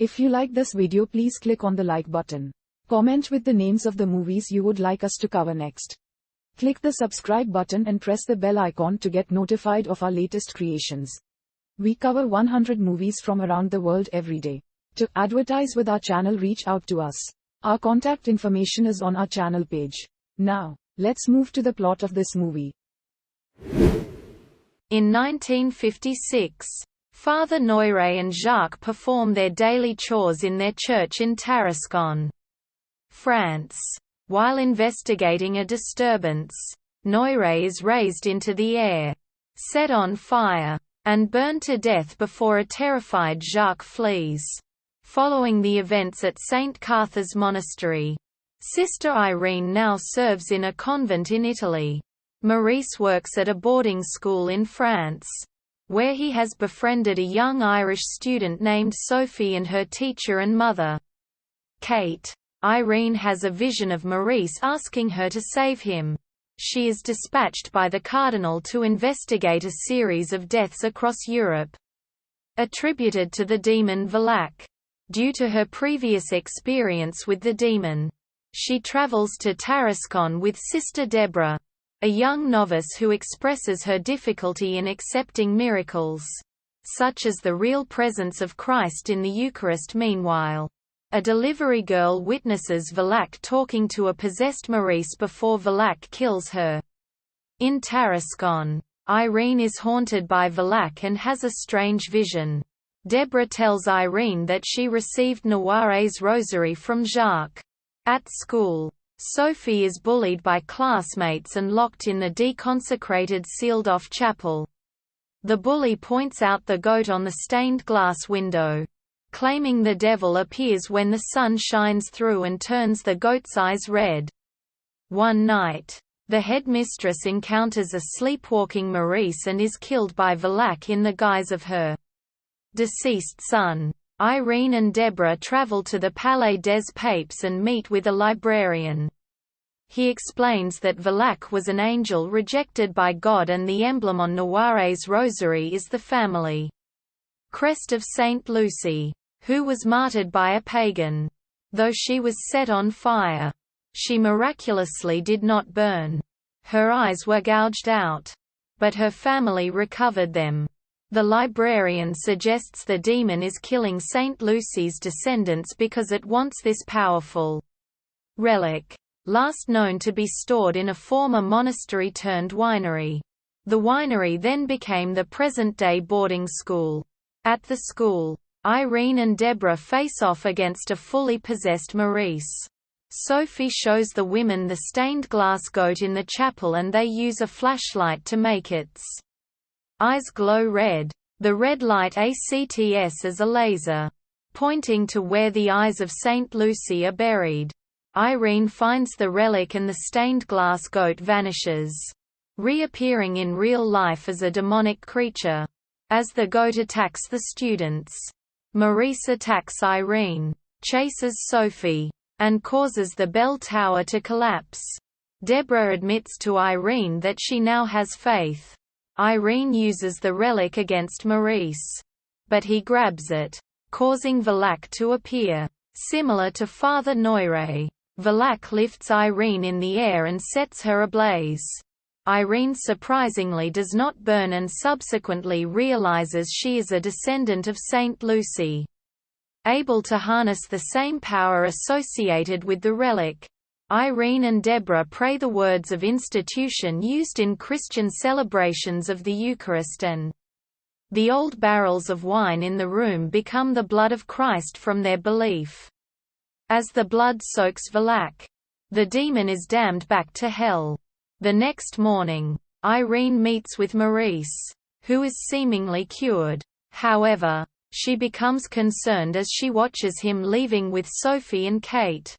If you like this video, please click on the like button. Comment with the names of the movies you would like us to cover next. Click the subscribe button and press the bell icon to get notified of our latest creations. We cover 100 movies from around the world every day. To advertise with our channel, reach out to us. Our contact information is on our channel page. Now, let's move to the plot of this movie. In 1956, Father Noire and Jacques perform their daily chores in their church in Tarascon, France. While investigating a disturbance, Noire is raised into the air, set on fire, and burned to death before a terrified Jacques flees. Following the events at St. Cartha's Monastery, Sister Irene now serves in a convent in Italy. Maurice works at a boarding school in France, where he has befriended a young Irish student named Sophie and her teacher and mother, Kate. Irene has a vision of Maurice asking her to save him. She is dispatched by the cardinal to investigate a series of deaths across Europe, attributed to the demon Valak. Due to her previous experience with the demon, she travels to Tarascon with Sister Deborah, a young novice who expresses her difficulty in accepting miracles, such as the real presence of Christ in the Eucharist. Meanwhile, a delivery girl witnesses Valak talking to a possessed Maurice before Valak kills her. In Tarascon, Irene is haunted by Valak and has a strange vision. Deborah tells Irene that she received Noire's rosary from Jacques. At school, Sophie is bullied by classmates and locked in the deconsecrated sealed-off chapel. The bully points out the goat on the stained glass window, claiming the devil appears when the sun shines through and turns the goat's eyes red. One night, the headmistress encounters a sleepwalking Maurice and is killed by Valak in the guise of her deceased son. Irene and Deborah travel to the Palais des Papes and meet with a librarian. He explains that Valak was an angel rejected by God and the emblem on Noire's rosary is the family crest of Saint Lucy, who was martyred by a pagan. Though she was set on fire, she miraculously did not burn. Her eyes were gouged out, but her family recovered them. The librarian suggests the demon is killing Saint Lucy's descendants because it wants this powerful relic, last known to be stored in a former monastery turned winery. The winery then became the present-day boarding school. At the school, Irene and Deborah face off against a fully possessed Maurice. Sophie shows the women the stained glass goat in the chapel and they use a flashlight to make its eyes glow red. The red light acts as a laser, pointing to where the eyes of Saint Lucy are buried. Irene finds the relic and the stained glass goat vanishes, reappearing in real life as a demonic creature. As the goat attacks the students, Maurice attacks Irene, chases Sophie, and causes the bell tower to collapse. Deborah admits to Irene that she now has faith. Irene uses the relic against Maurice, but he grabs it, causing Valak to appear. Similar to Father Noire, Valak lifts Irene in the air and sets her ablaze. Irene surprisingly does not burn and subsequently realizes she is a descendant of Saint Lucy, able to harness the same power associated with the relic. Irene and Deborah pray the words of institution used in Christian celebrations of the Eucharist, and the old barrels of wine in the room become the blood of Christ from their belief. As the blood soaks Valak, the demon is damned back to hell. The next morning, Irene meets with Maurice, who is seemingly cured. However, she becomes concerned as she watches him leaving with Sophie and Kate.